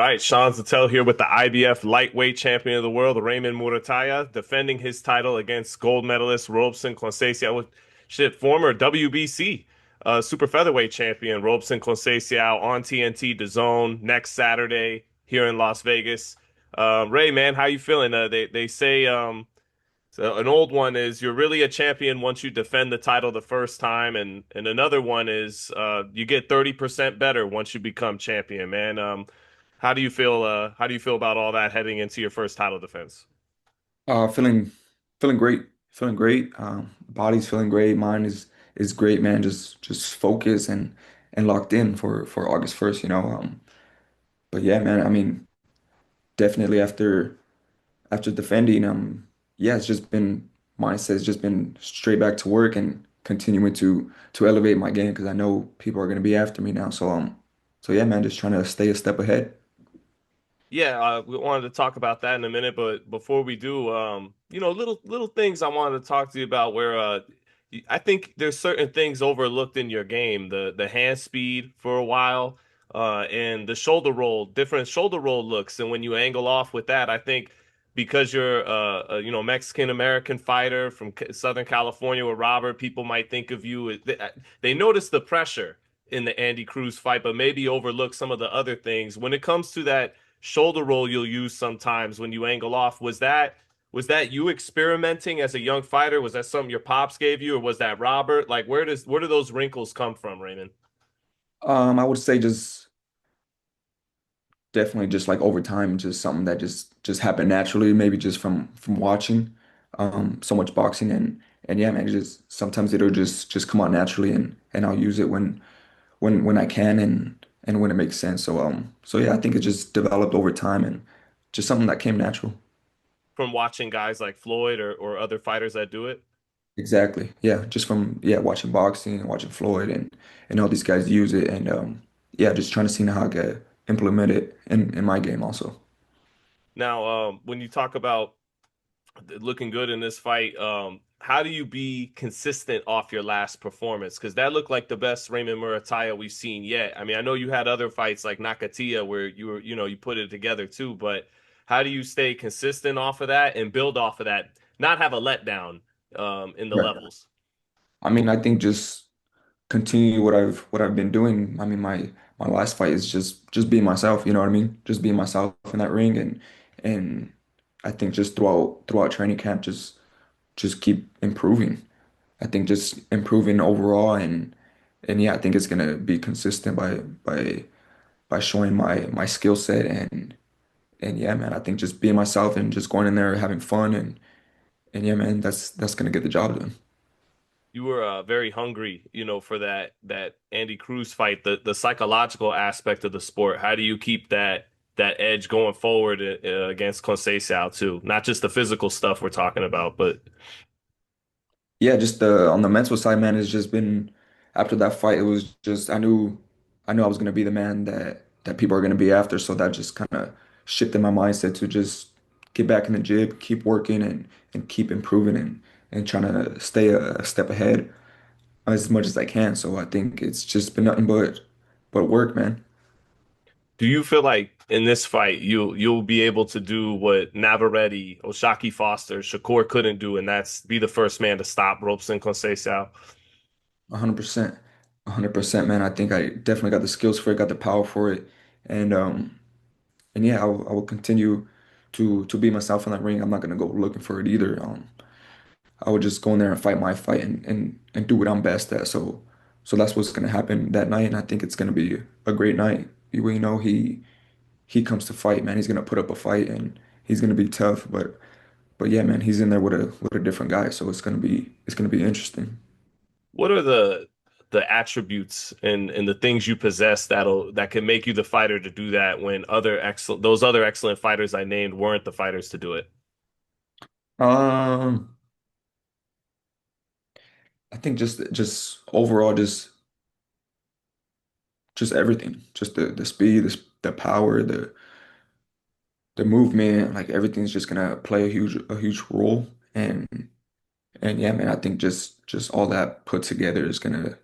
All right, Sean Zattel here with the IBF lightweight champion of the world, Raymond Muratalla, defending his title against gold medalist Robson Conceicao. Former WBC super featherweight champion Robson Conceicao on TNT DAZN next Saturday here in Las Vegas. Ray, man, how you feeling? They say so an old one is you're really a champion once you defend the title the first time, and another one is you get 30% better once you become champion, man. How do you feel? How do you feel about all that heading into your first title defense? Feeling feeling great. Feeling great. Body's feeling great. Mind is great, man. Just focused and locked in for August 1st, you know. But yeah, man, I mean, definitely after defending, yeah, it's just been mindset's just been straight back to work and continuing to elevate my game because I know people are gonna be after me now. So yeah, man, just trying to stay a step ahead. Yeah, we wanted to talk about that in a minute, but before we do, little things I wanted to talk to you about where I think there's certain things overlooked in your game, the hand speed for a while, and the shoulder roll, different shoulder roll looks, and when you angle off with that, I think because you're Mexican American fighter from Southern California with Robert, people might think of you. They notice the pressure in the Andy Cruz fight, but maybe overlook some of the other things when it comes to that shoulder roll you'll use sometimes when you angle off. Was that you experimenting as a young fighter? Was that something your pops gave you, or was that Robert? Like, where do those wrinkles come from, Raymond? I would say just definitely just like over time, just something that just happened naturally, maybe just from watching so much boxing and yeah, man, it just sometimes it'll just come out naturally and I'll use it when I can and when it makes sense. So yeah, I think it just developed over time and just something that came natural. From watching guys like Floyd or other fighters that do it? Exactly. Yeah, just from yeah, watching boxing and watching Floyd and all these guys use it and yeah, just trying to see how I can implement it in my game also. Now, when you talk about looking good in this fight, how do you be consistent off your last performance? Because that looked like the best Raymond Muratalla we've seen yet. I mean, I know you had other fights like Nakatia where you were, you put it together too, but how do you stay consistent off of that and build off of that, not have a letdown in the Right. levels? I mean, I think just continue what I've been doing. I mean, my last fight is just being myself, you know what I mean? Just being myself in that ring and I think just throughout training camp just keep improving. I think just improving overall and yeah, I think it's gonna be consistent by showing my skill set and yeah, man, I think just being myself and just going in there having fun and yeah, man, that's gonna get the job done. You were very hungry, for that Andy Cruz fight, the psychological aspect of the sport. How do you keep that edge going forward against Conceicao too? Not just the physical stuff we're talking about, but Yeah, just on the mental side, man, it's just been after that fight, it was just I knew I was gonna be the man that people are gonna be after. So that just kind of shifted my mindset to just get back in the gym, keep working and keep improving and trying to stay a step ahead as much as I can. So I think it's just been nothing but work, man. do you feel like in this fight you'll be able to do what Navarrete, Oshaki Foster, Shakur couldn't do, and that's be the first man to stop Robson Conceicao? 100%. 100%, man. I think I definitely got the skills for it, got the power for it. And and yeah, I will continue to be myself in that ring. I'm not gonna go looking for it either. I would just go in there and fight my fight and do what I'm best at. So that's what's gonna happen that night, and I think it's gonna be a great night. You know, he comes to fight, man. He's gonna put up a fight and he's gonna be tough, but yeah, man, he's in there with a different guy, so it's gonna be interesting. What are the attributes and the things you possess that can make you the fighter to do that when those other excellent fighters I named weren't the fighters to do it? Um, I think just overall just everything, just the speed, the power, the movement, like everything's just gonna play a huge role. And yeah, man, I think just all that put together is gonna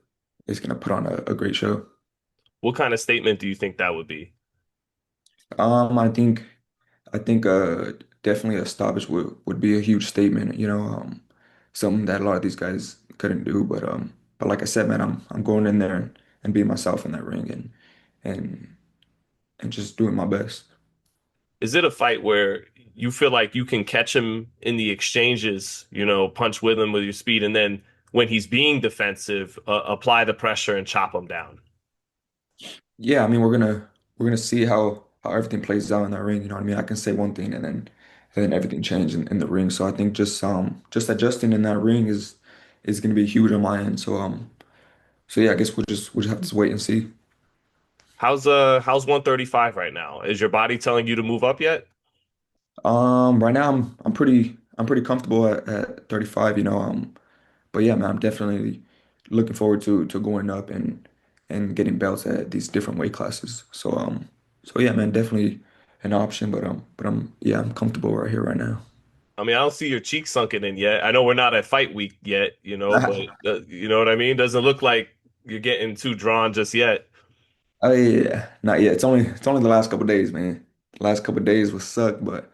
put on a great show. What kind of statement do you think that would be? I think definitely a stoppage would be a huge statement, something that a lot of these guys couldn't do. But like I said, man, I'm going in there and being myself in that ring and and just doing my best. Is it a fight where you feel like you can catch him in the exchanges, punch with him with your speed, and then when he's being defensive, apply the pressure and chop him down? Yeah, I mean we're gonna see how everything plays out in that ring. You know what I mean? I can say one thing and then everything changes in the ring. So I think just adjusting in that ring is gonna be huge on my end. So yeah, I guess we'll just have to wait and see. How's 135 right now? Is your body telling you to move up yet? Right now I'm pretty comfortable at 35, but yeah, man, I'm definitely looking forward to going up and getting belts at these different weight classes. So yeah, man, definitely an option, but yeah, I'm comfortable right here right now. I mean, I don't see your cheeks sunken in yet. I know we're not at fight week yet, but you know what I mean? Doesn't look like you're getting too drawn just yet. Oh yeah, not yet. It's only the last couple of days, man. The last couple of days will suck, but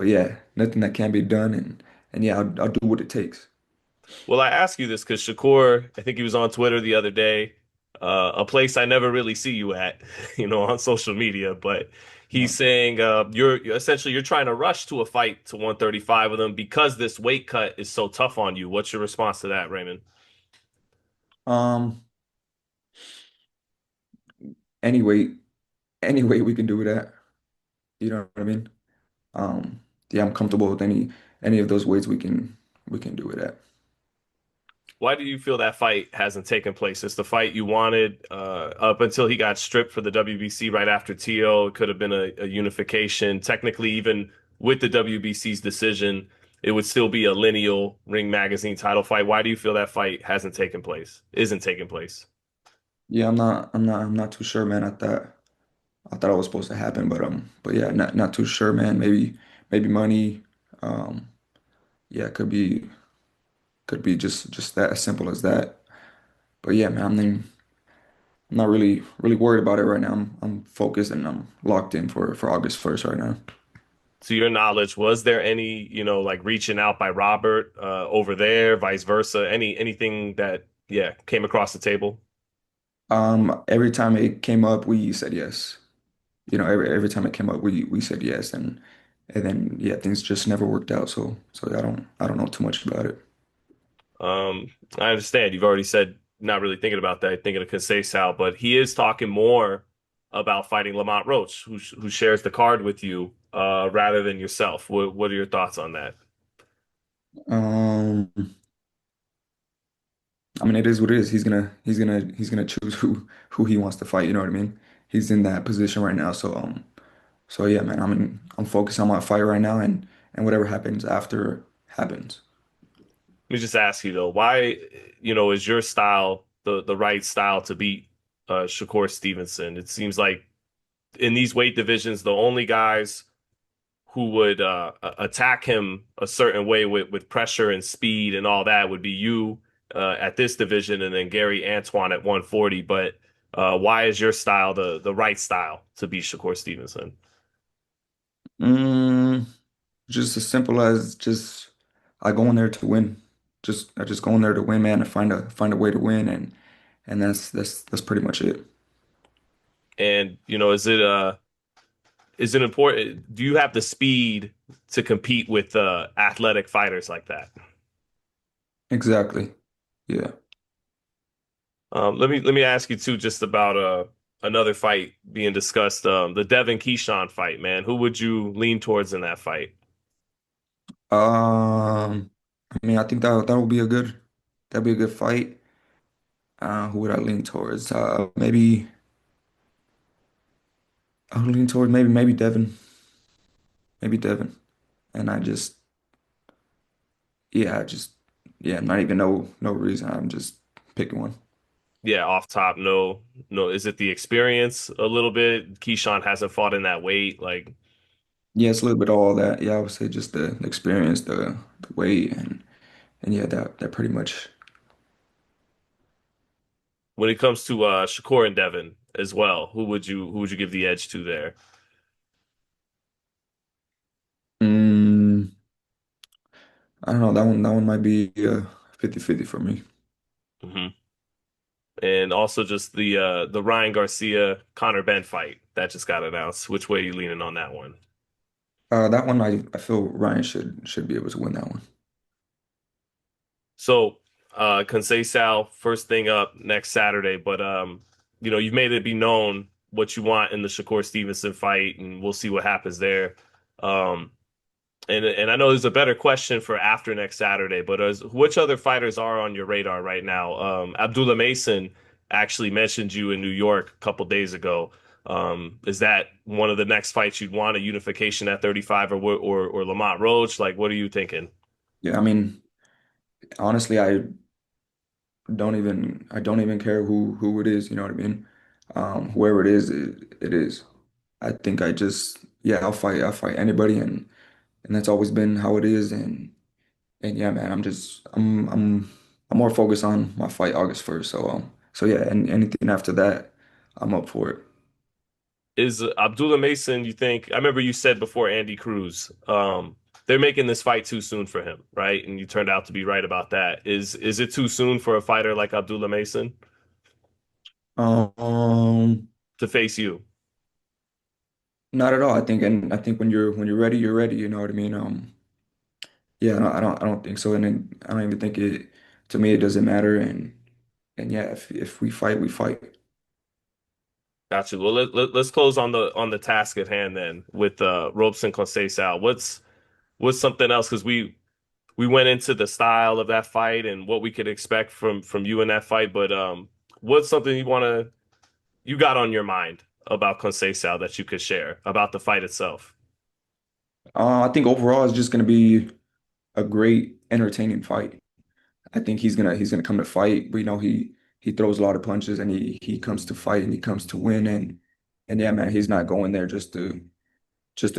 yeah, nothing that can be done, and yeah, I'll do what it takes. Well, I ask you this because Shakur, I think he was on Twitter the other day, a place I never really see you at, on social media, but he's Yeah. saying you're essentially you're trying to rush to a fight to 135 with him because this weight cut is so tough on you. What's your response to that, Raymond? Um. Anyway, anyway, we can do that. You know what I mean? Um. Yeah, I'm comfortable with any of those ways we can do it at. Why do you feel that fight hasn't taken place? It's the fight you wanted up until he got stripped for the WBC right after TO. It could have been a unification. Technically, even with the WBC's decision, it would still be a lineal Ring Magazine title fight. Why do you feel that fight hasn't taken place? Isn't taking place? Yeah, I'm not too sure, man. I thought it was supposed to happen, but yeah, not too sure, man. Maybe money. Um. Yeah, could be just that as simple as that. But yeah, man, I'm not really worried about it right now. I'm focused and I'm locked in for August 1st right now. To your knowledge, was there any, like reaching out by Robert over there, vice versa? Anything that, yeah, came across the table? Every time it came up, we said yes. Every time it came up, we said yes, and then yeah, things just never worked out. So I don't know too much about it. I understand you've already said not really thinking about that, thinking of Conceicao, but he is talking more about fighting Lamont Roach, who shares the card with you, rather than yourself. What are your thoughts on that? Um, I mean, it is what it is. He's gonna choose who he wants to fight. You know what I mean? He's in that position right now. So yeah, man. I'm focused on my fight right now, and whatever happens after happens. Let me just ask you though, why, is your style the right style to beat Shakur Stevenson? It seems like in these weight divisions, the only guys who would attack him a certain way with pressure and speed and all that would be you at this division, and then Gary Antoine at 140. But why is your style the right style to beat Shakur Stevenson? Mm, just as simple as just I go in there to win. I just go in there to win, man, and find a way to win, and that's pretty much it. And is it important? Do you have the speed to compete with athletic fighters like that? Exactly. Yeah. Let me ask you too, just about another fight being discussed, the Devin Keyshawn fight, man. Who would you lean towards in that fight? I mean, I think that'd be a good fight. Who would I lean towards? I would lean towards maybe Devin. And yeah, not even no reason. I'm just picking one. Yeah, off top, no, no. Is it the experience a little bit? Keyshawn hasn't fought in that weight. Like Yeah, it's a little bit of all that. Yeah, I would say just the experience, the weight, and yeah, that pretty much. when it comes to Shakur and Devin as well, who would you give the edge to there? I don't know. That one might be 50-50 for me. Hmm. And also just the Ryan Garcia Conor Ben fight that just got announced. Which way are you leaning on that one? That one I feel Ryan should be able to win that one. So, Conceicao, first thing up next Saturday, but you've made it be known what you want in the Shakur Stevenson fight, and we'll see what happens there. Um, and I know there's a better question for after next Saturday, but which other fighters are on your radar right now? Abdullah Mason actually mentioned you in New York a couple days ago. Is that one of the next fights you'd want, a unification at 35 or Lamont Roach? Like, what are you thinking? Yeah, I mean, honestly, I don't even care who it is, you know what I mean? Whoever it is. I think yeah, I'll fight anybody, and that's always been how it is. And yeah, man, I'm more focused on my fight August 1st. So yeah, and anything after that, I'm up for it. Is Abdullah Mason, you think? I remember you said before Andy Cruz, they're making this fight too soon for him, right? And you turned out to be right about that. Is it too soon for a fighter like Abdullah Mason Um, to face you? Not at all. I think when you're ready, you're ready. You know what I mean? Yeah, I don't think so. And then I don't even think it. To me, it doesn't matter. And yeah, if we fight, we fight. Gotcha. Well, let's close on the task at hand then with Robson Conceicao. What's something else? Because we went into the style of that fight and what we could expect from you in that fight, but what's something you got on your mind about Conceicao that you could share about the fight itself? I think overall, it's just gonna be a great, entertaining fight. I think he's gonna come to fight. We know he throws a lot of punches, and he comes to fight, and he comes to win. And yeah, man, he's not going there just to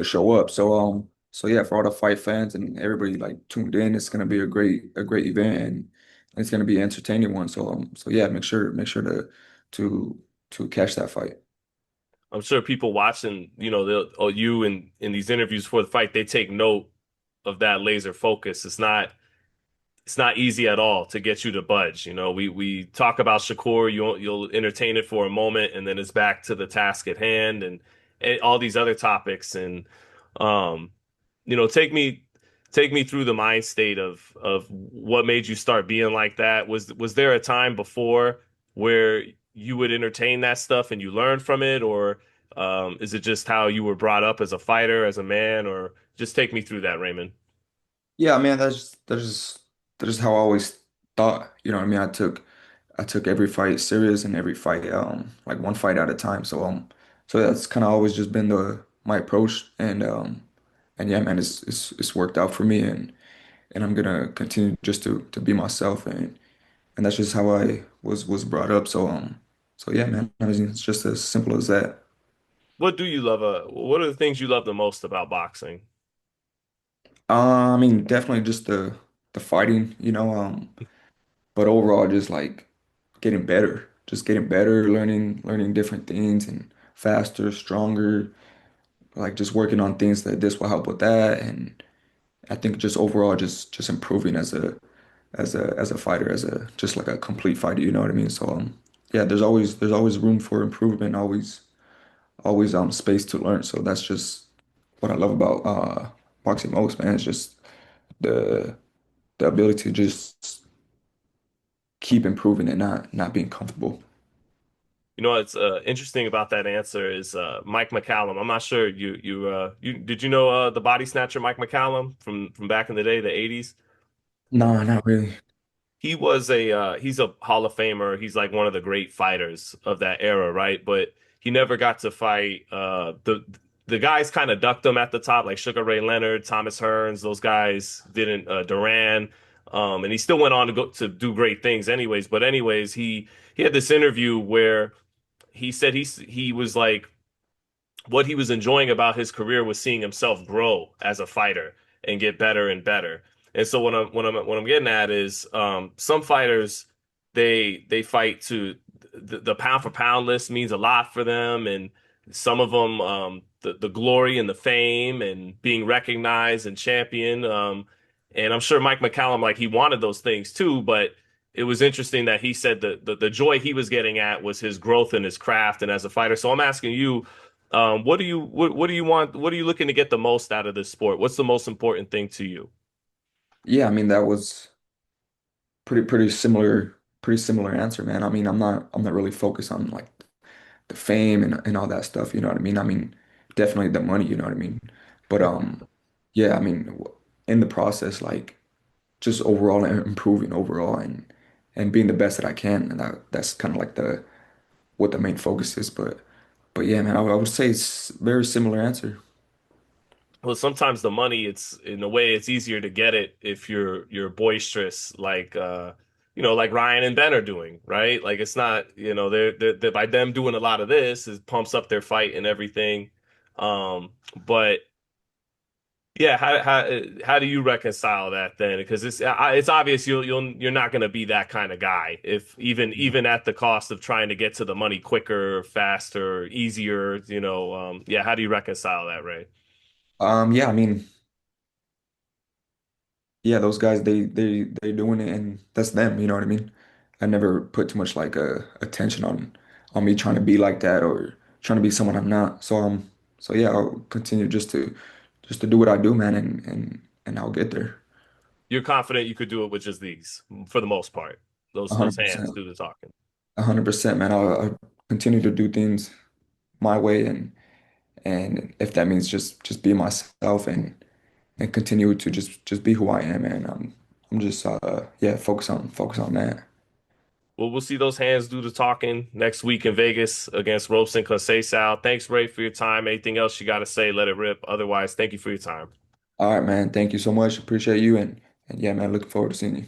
show up. So yeah, for all the fight fans and everybody like tuned in, it's gonna be a great event, and it's gonna be an entertaining one. So yeah, make sure to catch that fight. I'm sure people watching, you in these interviews for the fight, they take note of that laser focus. It's not easy at all to get you to budge. We talk about Shakur, you'll entertain it for a moment, and then it's back to the task at hand and all these other topics. And um, take me through the mind state of what made you start being like that. Was there a time before where you would entertain that stuff and you learned from it, or is it just how you were brought up as a fighter, as a man, or just take me through that, Raymond? Yeah, man, that's just how I always thought. You know what I mean? I took every fight serious and every fight like one fight at a time. So that's kind of always just been the my approach. And yeah, man, it's worked out for me, and I'm gonna continue just to be myself, and that's just how I was brought up. So yeah, man, I mean, it's just as simple as that. What do you love? What are the things you love the most about boxing? I mean, definitely just the fighting, but overall, just like getting better, learning different things and faster, stronger, like just working on things that this will help with that. And I think just overall, just improving as a fighter, as a just like a complete fighter, you know what I mean? So yeah, there's always room for improvement, always space to learn. So that's just what I love about boxing most, man. It's just the the ability to just keep improving and not being comfortable. What's interesting about that answer is Mike McCallum. I'm not sure you did you know the body snatcher Mike McCallum from back in the day, the 80s? No, not really. He's a Hall of Famer. He's like one of the great fighters of that era, right? But he never got to fight the guys kind of ducked him at the top, like Sugar Ray Leonard, Thomas Hearns. Those guys didn't Duran. And he still went on to go to do great things anyways. But anyways, he had this interview where he said he was like what he was enjoying about his career was seeing himself grow as a fighter and get better and better. And so what I'm getting at is some fighters they fight to the pound for pound list means a lot for them, and some of them the glory and the fame and being recognized and champion. And I'm sure Mike McCallum, like he wanted those things too, but it was interesting that he said the joy he was getting at was his growth in his craft and as a fighter. So I'm asking you, what do you want? What are you looking to get the most out of this sport? What's the most important thing to you? Yeah, I mean that was pretty similar answer, man. I mean, I'm not really focused on like the fame and all that stuff, you know what I mean? I mean, definitely the money, you know what I mean? But yeah, I mean, in the process, like just overall improving overall and being the best that I can, and that's kind of like the what the main focus is. But yeah, man, I would say it's very similar answer. Well, sometimes the money, it's in a way, it's easier to get it if you're boisterous, like like Ryan and Ben are doing, right? Like it's not, they're by them doing a lot of this, it pumps up their fight and everything. But yeah, how do you reconcile that then? Because it's obvious you're not going to be that kind of guy if even at the cost of trying to get to the money quicker, faster, easier, yeah, how do you reconcile that, Ray? Yeah, I mean, yeah, those guys they doing it and that's them, you know what I mean? I never put too much like attention on me trying to be like that or trying to be someone I'm not. So yeah, I'll continue just to do what I do, man, and I'll get there. You're confident you could do it with just these for the most part. Those hands 100%. do the talking. 100%, man. I'll continue to do things my way and if that means just be myself and continue to just be who I am, man. I'm just yeah, focus on that. Well, we'll see those hands do the talking next week in Vegas against Robson Conceicao. Thanks, Ray, for your time. Anything else you got to say, let it rip. Otherwise, thank you for your time. All right, man. Thank you so much. Appreciate you and yeah, man, looking forward to seeing you.